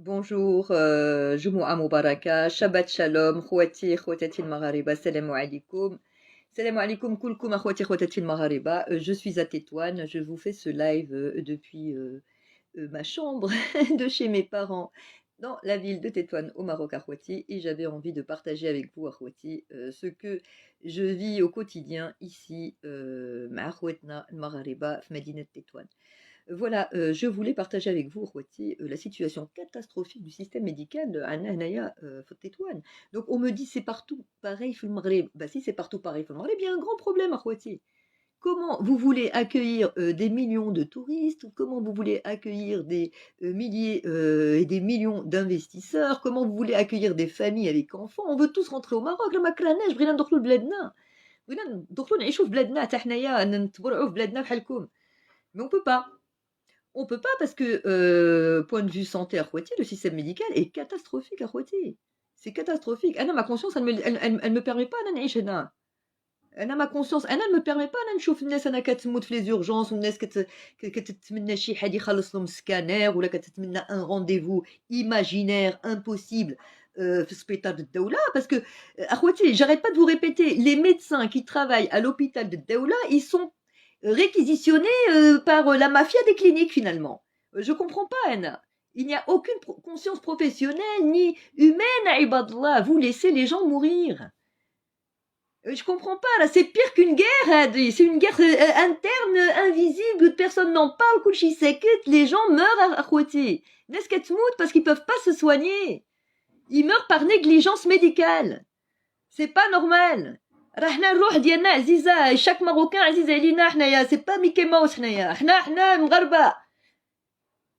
Bonjour, Jumu'ah Mubaraka, Shabbat Shalom, Khouati, Khouatati al-Maghariba, Salam alaikum. Salam alaikum, Kulkum, Khouati, Khouatati al-Maghariba. Je suis à Tétouane, je vous fais ce live depuis ma chambre de chez mes parents dans la ville de Tétouane au Maroc, à Khouati. Et j'avais envie de partager avec vous, à Khouati, ce que je vis au quotidien ici, à Khouatna al-Maghariba, Fmedina Tétouane. Voilà, je voulais partager avec vous, Rouati, la situation catastrophique du système médical à Nahnaïa, Tétouane. Donc on me dit c'est partout pareil في المغرب. Bah si c'est partout pareil في المغرب, il y a un grand problème à Rouati. Comment vous voulez accueillir des millions de touristes? Comment vous voulez accueillir des milliers et des millions d'investisseurs? Comment vous voulez accueillir des familles avec enfants? On veut tous rentrer au Maroc. لا ما كرهناش بغينا ندخلوا لبلادنا. بغينا ندخلوا نعيشوا في بلادنا حتى حنايا نتبرعوا في بلادنا بحالكم. Mais on peut pas. On peut pas parce que, point de vue santé à Roitier, le système médical est catastrophique à Roitier. C'est catastrophique. أنا ma conscience elle me permet pas أنا نعيش هنا. أنا ma conscience أنا ما permet pas أنا نشوف الناس أنا كتموت في les urgences والناس كتتمنى شي حد يخلص لهم سكانير ولا كتتمنى un rendez-vous imaginaire impossible في سبيطار الدولة parce que أخواتي j'arrête pas de vous répéter les médecins qui travaillent à l'hôpital الدولة ils sont réquisitionnés par la mafia des cliniques finalement. Je comprends pas, Anna. Il n'y a aucune conscience professionnelle ni humaine à Ibadallah. Vous laissez les gens mourir. Je comprends pas, là, c'est pire qu'une guerre. C'est une guerre interne, invisible, personne n'en parle. Kulchi Seket, les gens meurent à Khouati. Nesket-mout parce qu'ils peuvent pas se soigner. Ils meurent par négligence médicale. C'est pas normal. راحنا الروح ديالنا عزيزه شاك ماروكان عزيز علينا حنايا سي با ميكي ماوس حنايا حنا مغاربه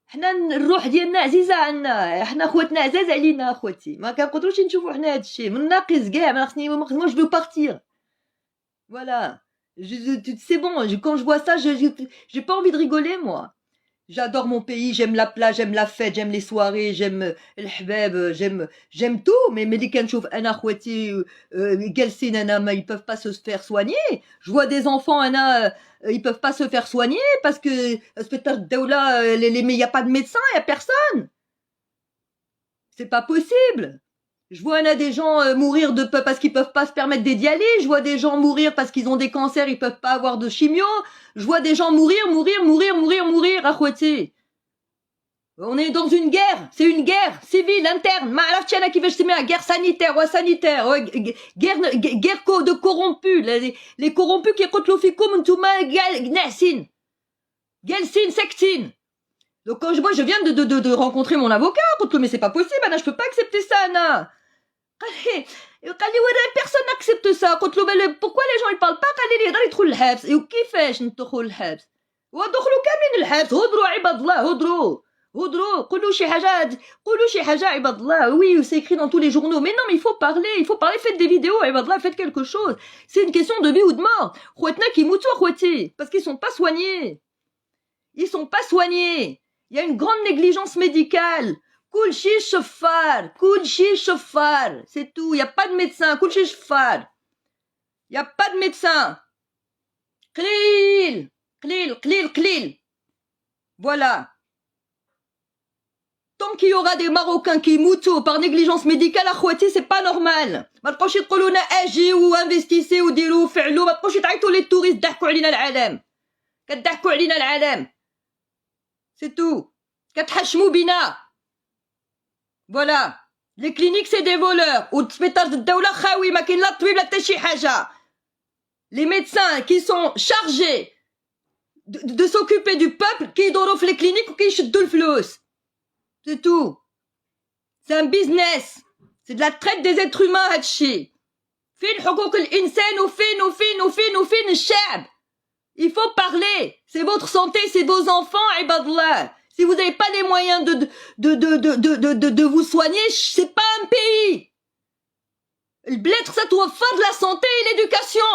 حنا الروح ديالنا عزيزه عنا حنا خواتنا عزاز علينا اخواتي ما كنقدروش نشوفوا حنا هادشي من ناقص كاع ما خصني moi je veux partir voilà c'est bon quand je vois ça j'ai pas envie de rigoler moi. J'adore mon pays, j'aime la plage, j'aime la fête, j'aime les soirées, j'aime le hbab, j'aime tout, mais les كان نشوف انا خواتي جالسين انا ما ils peuvent pas se faire soigner. Je vois des enfants انا ils peuvent pas se faire soigner parce que سبيطار الدولة mais il y a pas de médecin, il y a personne. C'est pas possible. Je vois des gens mourir parce qu'ils peuvent pas se permettre des dialyses. Je vois des gens mourir parce qu'ils ont des cancers, ils peuvent pas avoir de chimio. Je vois des gens mourir à Khouati. On est dans une guerre. C'est une guerre civile, interne. Ma عرفتش أنا كيفاش نسميها guerre sanitaire ou sanitaire. Guerre de corrompus. Les corrompus qui يقتلوا فيكم نتوما ناعسين. جالسين ساكتين. Donc quand moi je viens de rencontrer mon avocat, mais c'est pas possible, Anna, je peux pas accepter ça, Anna. Personne n'accepte ça. Pourquoi les gens ils parlent pas قال لي يقدر يدخل الحبس وكيفاش ندخل الحبس ودخلوا كاملين الحبس هضروا عباد الله هضروا قولوا شي حاجه عباد الله. Oui, c'est écrit dans tous les journaux, mais non, mais il faut parler, faites des vidéos عباد الله, faites quelque chose. C'est une question de vie ou de mort. خواتنا كيموتوا خواتي parce qu'ils sont pas soignés. Il y a une grande négligence médicale. كلشي شفار. C'est tout. Il n'y a pas de médecin. كلشي شفار. Il n'y a pas de médecin. قليل. Voilà. Tant qu'il y aura des Marocains qui moutent par négligence médicale à Khouati, c'est pas normal. ما تبقاوش تقولوا لنا اجي وانفستيسي وديروا وفعلوا ما تبقاوش تعيطوا لي توريست ضحكوا علينا العالم. كتضحكوا علينا العالم. C'est tout. كتحشموا بينا. Voilà. Les cliniques c'est des voleurs. والسبيطار الدولة خاوي ما كاين لا طبيب لا حتى شي حاجة. Les médecins qui sont chargés de s'occuper du peuple كيدوروا في les cliniques وكيشدوا الفلوس. C'est tout. C'est un business. C'est de la traite des êtres humains هادشي. فين حقوق الإنسان وفين الشعب. Il faut parler. C'est votre santé, c'est vos enfants, Ibadallah. Si vous n'avez pas les moyens de vous soigner, c'est pas un pays. Le bled, ça doit faire de la santé et l'éducation.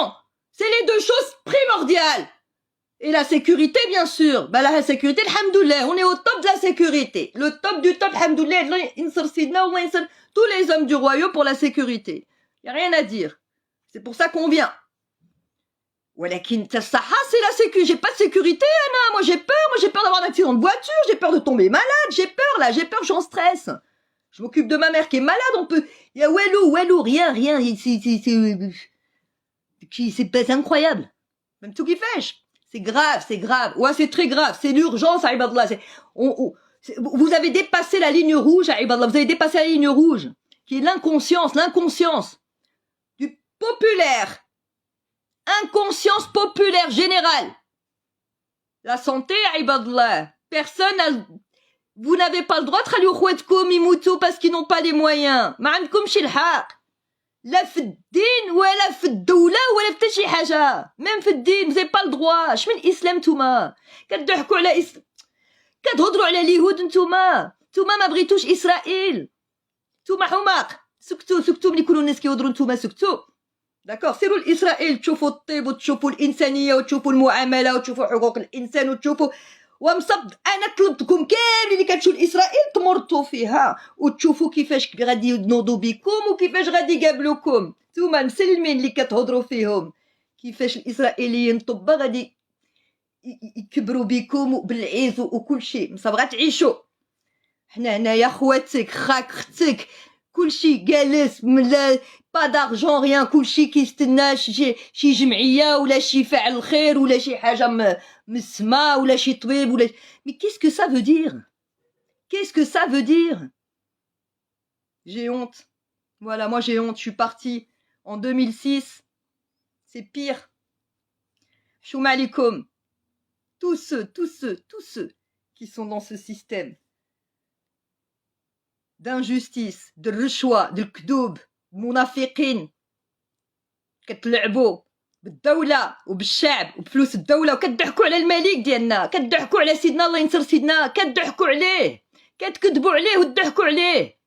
C'est les deux choses primordiales. Et la sécurité, bien sûr. Bah, la sécurité, alhamdoulilah. On est au top de la sécurité. Le top du top, alhamdoulilah. Tous les hommes du royaume pour la sécurité. Y a rien à dire. C'est pour ça qu'on vient. ولكن الصحة c'est la sécurité. J'ai pas de sécurité, Anna. Moi j'ai peur d'avoir un accident de voiture, j'ai peur de tomber malade, j'ai peur, je suis en stress. Je m'occupe de ma mère qui est malade, on peut... Il y a Walou, rien, c'est incroyable. Même tout qui fait. C'est grave. Ouais, c'est très grave, c'est l'urgence, Aïbadallah. Vous avez dépassé la ligne rouge, Aïbadallah, vous avez dépassé la ligne rouge, qui est l'inconscience du populaire. Inconscience populaire générale. La santé, Aïbadallah. Vous n'avez pas le droit de خليو خواتكم يموتوا parce qu'ils n'ont pas les moyens. ما عندكمش الحق. لا في الدين ولا في الدولة ولا في شي حاجة. même في الدين vous n'avez pas le droit. اش من اسلام نتوما؟ كتضحكوا على كتهضروا على اليهود نتوما ما بغيتوش اسرائيل. نتوما حماق. سكتوا ملي يكونوا الناس كيهضروا نتوما سكتوا. داكوغ سيروا لإسرائيل تشوفوا الطيب وتشوفوا الإنسانية وتشوفوا المعاملة وتشوفوا حقوق الإنسان وتشوفوا أنا طلبتكم كاملين اللي كتمشيو لإسرائيل تمرطوا فيها وتشوفوا كيفاش غادي ينوضوا بكم وكيفاش غادي يقابلوكم. نتوما المسلمين اللي كتهضروا فيهم كيفاش الإسرائيليين طبا غادي يكبروا بكم بالعز وكل شيء. مصابغة تعيشوا. حنا هنايا خواتك خاك ختك كلشي جالس ملا با دارجون ريان كلشي كيستنى شي جمعيه ولا شي فاعل الخير ولا شي حاجه من السما ولا شي طبيب ولا مي qu'est-ce que ça veut dire j'ai honte. Voilà, moi j'ai honte, je suis partie en 2006, c'est pire. Choum alikoum. Tous ceux qui sont dans ce système d'injustice, de rechwa, de الكذوب, المنافقين كتلعبوا بالدولة وبالشعب وبفلوس الدولة وكتضحكوا على الملك ديالنا، كتضحكوا على سيدنا الله ينصر سيدنا، كتضحكوا عليه، كتكذبوا عليه وتضحكوا عليه.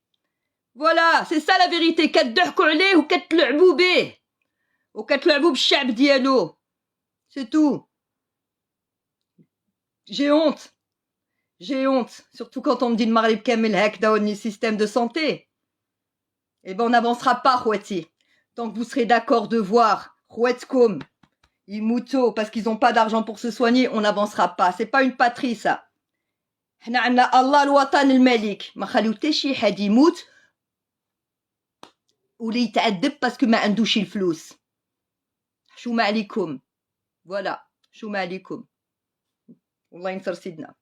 فوالا سي سا لا فيريتي، كتضحكوا عليه وكتلعبوا به وكتلعبوا بالشعب ديالو. سي تو. J'ai honte, surtout quand on me dit le Maghreb kamel hakda ou ni système de santé. Eh ben on n'avancera pas, Khouati. Tant que vous serez d'accord de voir Khouatkoum, Imouto, parce qu'ils n'ont pas d'argent pour se soigner, on n'avancera pas. C'est pas une patrie, ça. حنا عندنا الله الوطن الملك، ما خليو حتى شي حد يموت ولا يتعذب باسكو ما عندوش الفلوس. حشومة عليكم. فوالا، حشومة عليكم. والله ينصر سيدنا.